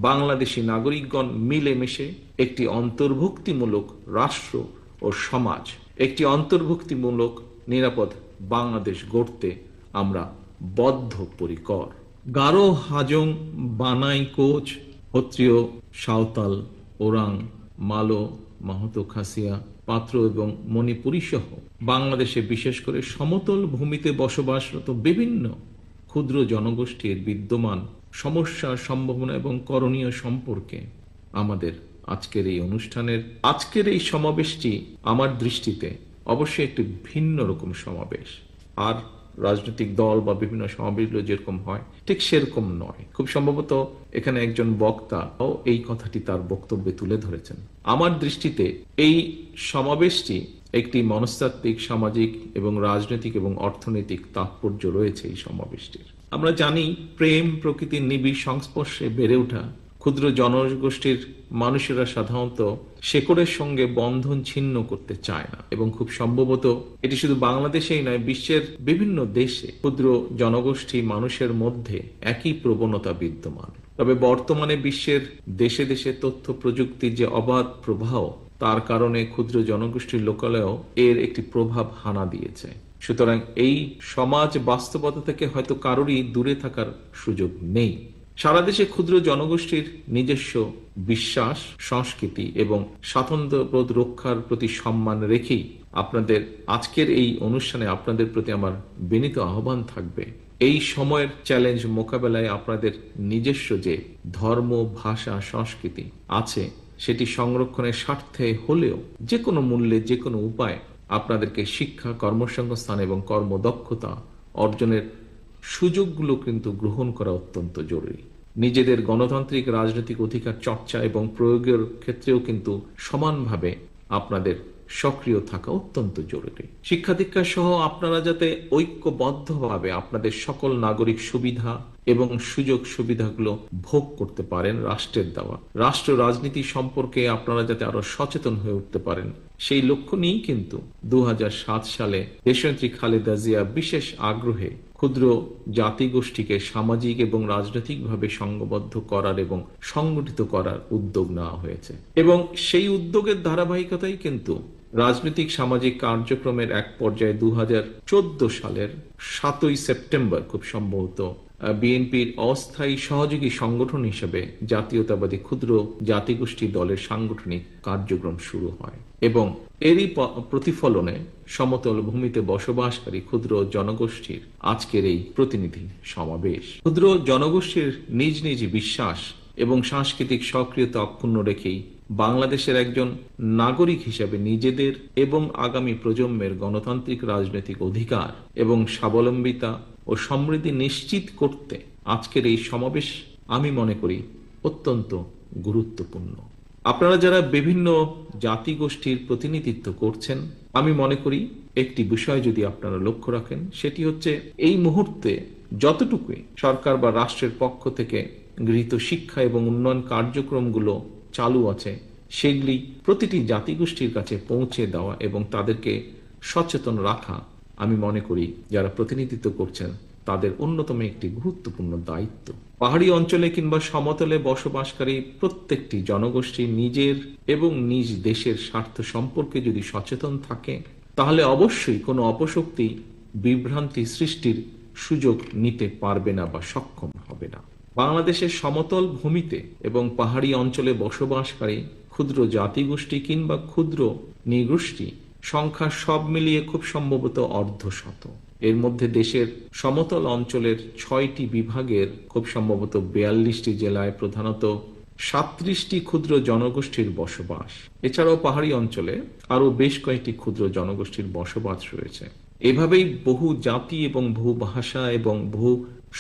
বাংলাদেশি নাগরিকগণ মিলেমিশে একটি অন্তর্ভুক্তিমূলক রাষ্ট্র ও সমাজ, একটি অন্তর্ভুক্তিমূলক নিরাপদ বাংলাদেশ গড়তে আমরা বদ্ধপরিকর। গারো, হাজং, বানাই, কোচ, ক্ষত্রিয়, সাঁওতাল, ওরাং, মালো, মাহাতো, খাসিয়া, পাত্র এবং মণিপুরী সহ বাংলাদেশে বিশেষ করে সমতল ভূমিতে বসবাসরত বিভিন্ন ক্ষুদ্র জনগোষ্ঠীর বিদ্যমান সমস্যা, সম্ভাবনা এবং করণীয় সম্পর্কে আমাদের আজকের এই অনুষ্ঠানের, আজকের এই সমাবেশটি আমার দৃষ্টিতে অবশ্যই একটি ভিন্ন রকম সমাবেশ। আর রাজনৈতিক দল বা বিভিন্ন সমাবেশগুলো যেরকম হয় ঠিক সেরকম নয়। খুব সম্ভবত এখানে একজন বক্তা এই কথাটি তার বক্তব্যে তুলে ধরেছেন। আমার দৃষ্টিতে এই সমাবেশটি একটি মনস্তাত্ত্বিক, সামাজিক এবং রাজনৈতিক এবং অর্থনৈতিক তাৎপর্য রয়েছে এই সমাবেশটির। আমরা জানি প্রেম প্রকৃতির নিবিড় সংস্পর্শে বেড়ে ওঠা ক্ষুদ্র জনগোষ্ঠীর মানুষেরা সাধারণত শেকড়ের সঙ্গে বন্ধন ছিন্ন করতে চায় না, এবং খুব সম্ভবত এটি শুধু বাংলাদেশেই নয়, বিশ্বের বিভিন্ন দেশে ক্ষুদ্র জনগোষ্ঠী মানুষের মধ্যে একই প্রবণতা বিদ্যমান। তবে বর্তমানে বিশ্বের দেশে দেশে তথ্য প্রযুক্তির যে অবাধ প্রবাহ, তার কারণে ক্ষুদ্র জনগোষ্ঠীর লোকালয়েও এর একটি প্রভাব হানা দিয়েছে। সুতরাং এই সমাজ বাস্তবতা থেকে হয়তো কারোরই দূরে থাকার সুযোগ নেই। সারা দেশে ক্ষুদ্র জনগোষ্ঠীর নিজস্ব বিশ্বাস, সংস্কৃতি এবং স্বাতন্ত্র্যবোধ রক্ষার প্রতি সম্মান রেখেই আপনাদের আজকের এই অনুষ্ঠানে আপনাদের প্রতি আমার বিনীত আহ্বান থাকবে, এই সময়ের চ্যালেঞ্জ মোকাবেলায় আপনাদের নিজস্ব যে ধর্ম, ভাষা, সংস্কৃতি আছে সেটি সংরক্ষণের স্বার্থে হলেও যে কোনো মূল্যে, যে কোনো উপায় আপনাদেরকে শিক্ষা, কর্মসংস্থান এবং কর্মদক্ষতা অর্জনের সুযোগগুলো কিন্তু গ্রহণ করা অত্যন্ত জরুরি। নিজেদের গণতান্ত্রিক রাজনৈতিক অধিকার চর্চা এবং প্রয়োগের ক্ষেত্রেও কিন্তু সমানভাবে আপনাদের সক্রিয় থাকা অত্যন্ত জরুরি। শিক্ষা দীক্ষা সহ আপনারা যাতে ঐক্যবদ্ধভাবে আপনাদের সকল নাগরিক সুবিধা এবং সুযোগ সুবিধাগুলো ভোগ করতে পারেন রাষ্ট্রের দেওয়া, রাষ্ট্র রাজনীতি সম্পর্কে আপনারা যাতে আরো সচেতন হয়ে উঠতে পারেন, সেই লক্ষ্য নিয়েই কিন্তু 2007 সালে দেশনেত্রী খালেদা জিয়া বিশেষ আগ্রহে ক্ষুদ্র জাতিগোষ্ঠীকে সামাজিক এবং রাজনৈতিকভাবে সংঘবদ্ধ করার এবং সংগঠিত করার উদ্যোগ নেওয়া হয়েছে, এবং সেই উদ্যোগের ধারাবাহিকতাই কিন্তু রাজনৈতিক সামাজিক কার্যক্রমের এক পর্যায়ে 2014 সালের 7ই সেপ্টেম্বর খুব সম্ভবত বিএনপির অস্থায়ী সহযোগী সংগঠন হিসেবে জাতীয়তাবাদী ক্ষুদ্র জাতিগোষ্ঠী দলের সাংগঠনিক কার্যক্রম শুরু হয়, এবং এরই প্রতিফলনে সমতল ভূমিতে বসবাসকারী ক্ষুদ্র জনগোষ্ঠীর আজকের এই প্রতিনিধি সমাবেশ। ক্ষুদ্র জনগোষ্ঠীর নিজ নিজ বিশ্বাস এবং সাংস্কৃতিক সক্রিয়তা অক্ষুণ্ণ রেখেই বাংলাদেশের একজন নাগরিক হিসেবে নিজেদের এবং আগামী প্রজন্মের গণতান্ত্রিক রাজনৈতিক অধিকার এবং স্বাবলম্বিতা ও সমৃদ্ধি নিশ্চিত করতে আজকের এই সমাবেশ আমি মনে করি অত্যন্ত গুরুত্বপূর্ণ। আপনারা যারা বিভিন্ন জাতিগোষ্ঠীর প্রতিনিধিত্ব করছেন, আমি মনে করি একটি বিষয় যদি আপনারা লক্ষ্য রাখেন, সেটি হচ্ছে এই মুহূর্তে যতটুকুই সরকার বা রাষ্ট্রের পক্ষ থেকে গৃহীত শিক্ষা এবং উন্নয়ন কার্যক্রমগুলো চালু আছে, সেগুলি প্রতিটি জাতিগোষ্ঠীর কাছে পৌঁছে দেওয়া এবং তাদেরকে সচেতন রাখা আমি মনে করি যারা প্রতিনিধিত্ব করছেন তাদের অন্যতম একটি গুরুত্বপূর্ণ দায়িত্ব। পাহাড়ি অঞ্চলে কিংবা সমতলে বসবাসকারী প্রত্যেকটি জনগোষ্ঠী নিজের এবং নিজ দেশের স্বার্থ সম্পর্কে যদি সচেতন থাকে, তাহলে অবশ্যই কোনো অপশক্তি বিভ্রান্তি সৃষ্টির সুযোগ নিতে পারবে না বা সক্ষম হবে না। বাংলাদেশের সমতল ভূমিতে এবং পাহাড়ি অঞ্চলে বসবাসকারী ক্ষুদ্র জাতিগোষ্ঠী কিংবা ক্ষুদ্র নৃগোষ্ঠী সংখ্যা সব মিলিয়ে খুব সম্ভবত অর্ধশত। এর মধ্যে দেশের সমতল অঞ্চলের 6টি বিভাগের খুব সম্ভবত 42টি জেলায় প্রধানত 37টি ক্ষুদ্র জনগোষ্ঠীর বসবাস। এছাড়াও পাহাড়ি অঞ্চলে আরো বেশ কয়েকটি ক্ষুদ্র জনগোষ্ঠীর বসবাস রয়েছে। এভাবেই বহু জাতি এবং বহু ভাষা এবং বহু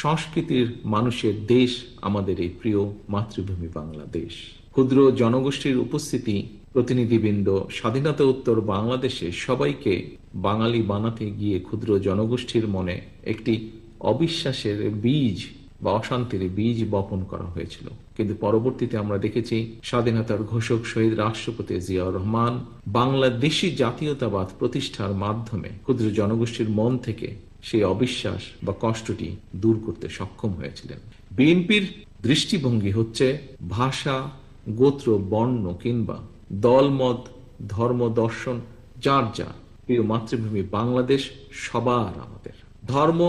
সংস্কৃতির মানুষের দেশ আমাদের এই প্রিয় মাতৃভূমি বাংলাদেশ। ক্ষুদ্র জনগোষ্ঠীর উপস্থিতি প্রতিনিধিবৃন্দ স্বাধীনতা উত্তর বাংলাদেশে সবাইকে বাঙালি বানাতে গিয়ে ক্ষুদ্র জনগোষ্ঠীর মনে একটি অবিশ্বাসের বীজ বা অশান্তির বীজ বপন করা হয়েছিল। কিন্তু পরবর্তীতে আমরা দেখেছি স্বাধীনতার ঘোষক শহীদ রাষ্ট্রপতি জিয়াউর রহমান বাংলাদেশি জাতীয়তাবাদ প্রতিষ্ঠার মাধ্যমে ক্ষুদ্র জনগোষ্ঠীর মন থেকে সেই অবিশ্বাস বা কষ্টটি দূর করতে সক্ষম হয়েছিলেন। বিএনপির দৃষ্টিভঙ্গি হচ্ছে ভাষা, গোত্র, বর্ণ কিংবা দলমত, ধর্ম, দর্শন যার যা, প্রিয় মাতৃভূমি বাংলাদেশ সবার আমাদের। ধর্ম,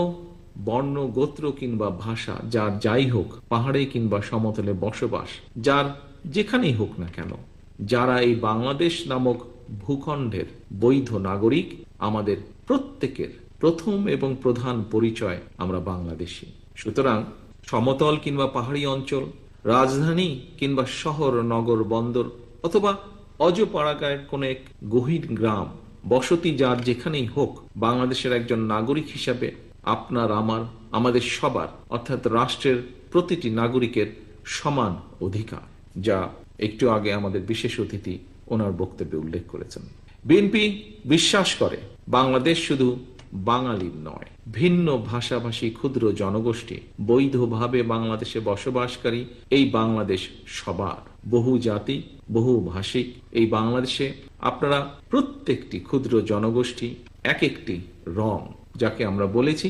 বর্ণ, গোত্র কিংবা ভাষা যার যাই হোক, পাহাড়ে কিংবা সমতলে বসবাস যার যেখানেই হোক না কেন, যারা এই বাংলাদেশ নামক ভূখণ্ডের বৈধ নাগরিক, আমাদের প্রত্যেকের প্রথম এবং প্রধান পরিচয় আমরা বাংলাদেশী। সুতরাং সমতল কিংবা পাহাড়ি অঞ্চল, রাজধানী কিংবা শহর, নগর, বন্দর অথবা অজপাড়াগায়ের কোন এক গহীন গ্রাম, বসতি যার যেখানেই হোক, বাংলাদেশের একজন নাগরিক হিসাবে আপনার, আমার, আমাদের সবার অর্থাৎ রাষ্ট্রের প্রতিটি নাগরিকের সমান অধিকার, যা একটু আগে আমাদের বিশেষ অতিথি ওনার বক্তব্যে উল্লেখ করেছেন। বিএনপি বিশ্বাস করে বাংলাদেশ শুধু বাঙালির নয়, ভিন্ন ভাষাভাষী ক্ষুদ্র জনগোষ্ঠী বৈধভাবে বাংলাদেশে বসবাসকারী এই বাংলাদেশ সবার। বহু জাতি, বহু ভাষিক এই বাংলাদেশে আপনারা প্রত্যেকটি ক্ষুদ্র জনগোষ্ঠী এক একটি রং, যাকে আমরা বলেছি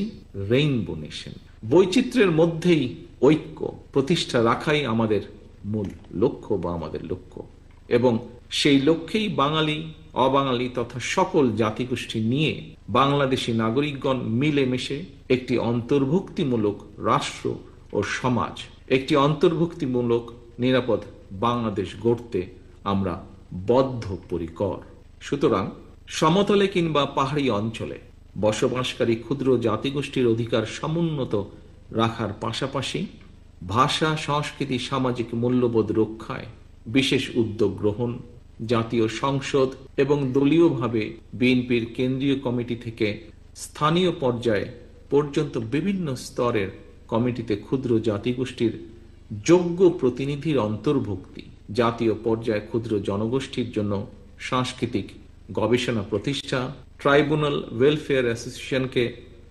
রেইনবো নেশন। বৈচিত্র্যের মধ্যেই ঐক্য প্রতিষ্ঠা রাখাই আমাদের মূল লক্ষ্য বা আমাদের লক্ষ্য, এবং সেই লক্ষ্যেই বাঙালি, অবাঙালি তথা সকল জাতিগোষ্ঠী নিয়ে বাংলাদেশি নাগরিকগণ মিলেমিশে একটি অন্তর্ভুক্তিমূলক রাষ্ট্র ও সমাজ, একটি অন্তর্ভুক্তিমূলক নিরাপদ বাংলাদেশ গড়তে আমরা বদ্ধপরিকর। সুতরাং সমতলে কিংবা পাহাড়ি অঞ্চলে বসবাসকারী ক্ষুদ্র জাতিগোষ্ঠীর অধিকার সমুন্নত রাখার পাশাপাশি ভাষা, সংস্কৃতি, সামাজিক মূল্যবোধ রক্ষায় বিশেষ উদ্যোগ গ্রহণ, জাতীয় সংসদ এবং দলীয়ভাবে বিএনপির কেন্দ্রীয় কমিটি থেকে স্থানীয় পর্যায়ে পর্যন্ত বিভিন্ন স্তরের কমিটিতে ক্ষুদ্র জাতিগোষ্ঠীর যোগ্য প্রতিনিধির অন্তর্ভুক্তি, জাতীয় পর্যায়ে ক্ষুদ্র জনগোষ্ঠীর জন্য সাংস্কৃতিক গবেষণা প্রতিষ্ঠা, ট্রাইব্যুনাল ওয়েলফেয়ার অ্যাসোসিয়েশনকে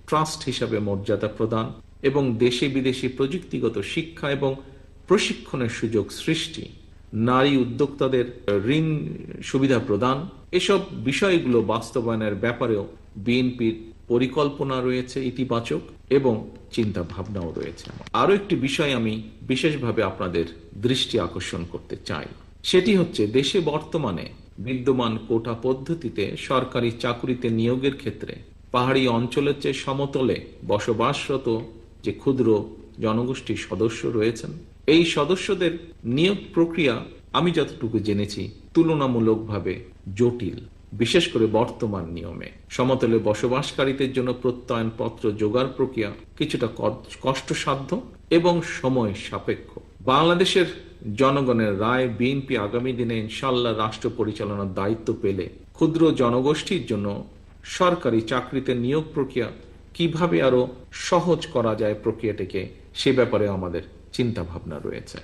ট্রাস্ট হিসাবে মর্যাদা প্রদান এবং দেশে বিদেশি প্রযুক্তিগত শিক্ষা এবং প্রশিক্ষণের সুযোগ সৃষ্টি, নারী উদ্যোক্তাদের ঋণ সুবিধা প্রদান, এসব বিষয়গুলো বাস্তবায়নের ব্যাপারেও বিএনপির পরিকল্পনা রয়েছে ইতিবাচক, এবং চিন্তা ভাবনাও রয়েছে। আরো একটি বিষয় আমি বিশেষভাবে আপনাদের দৃষ্টি আকর্ষণ করতে চাই, সেটি হচ্ছে দেশে বর্তমানে বিদ্যমান কোটা পদ্ধতিতে সরকারি চাকুরিতে নিয়োগের ক্ষেত্রে পাহাড়ি অঞ্চলের চেয়ে সমতলে বসবাসরত যে ক্ষুদ্র জনগোষ্ঠীর সদস্য রয়েছেন, এই সদস্যদের নিয়োগ প্রক্রিয়া আমি যতটুকু জেনেছি তুলনামূলকভাবে জটিল, বিশেষ করে বর্তমান নিয়মে। সমতলে বসবাসকারীদের জন্য প্রত্যয়নপত্র জোগাড় প্রক্রিয়া কিছুটা কষ্টসাধ্য এবং সময় সাপেক্ষ। বাংলাদেশের জনগণের রায় বিএনপি আগামী দিনে ইনশাআল্লাহ রাষ্ট্র পরিচালনার দায়িত্ব পেলে ক্ষুদ্র জনগোষ্ঠীর জন্য সরকারি চাকরিতে নিয়োগ প্রক্রিয়া কিভাবে আরো সহজ করা যায় প্রক্রিয়াটিকে, সে ব্যাপারে আমাদের চিন্তা ভাবনা রয়েছে।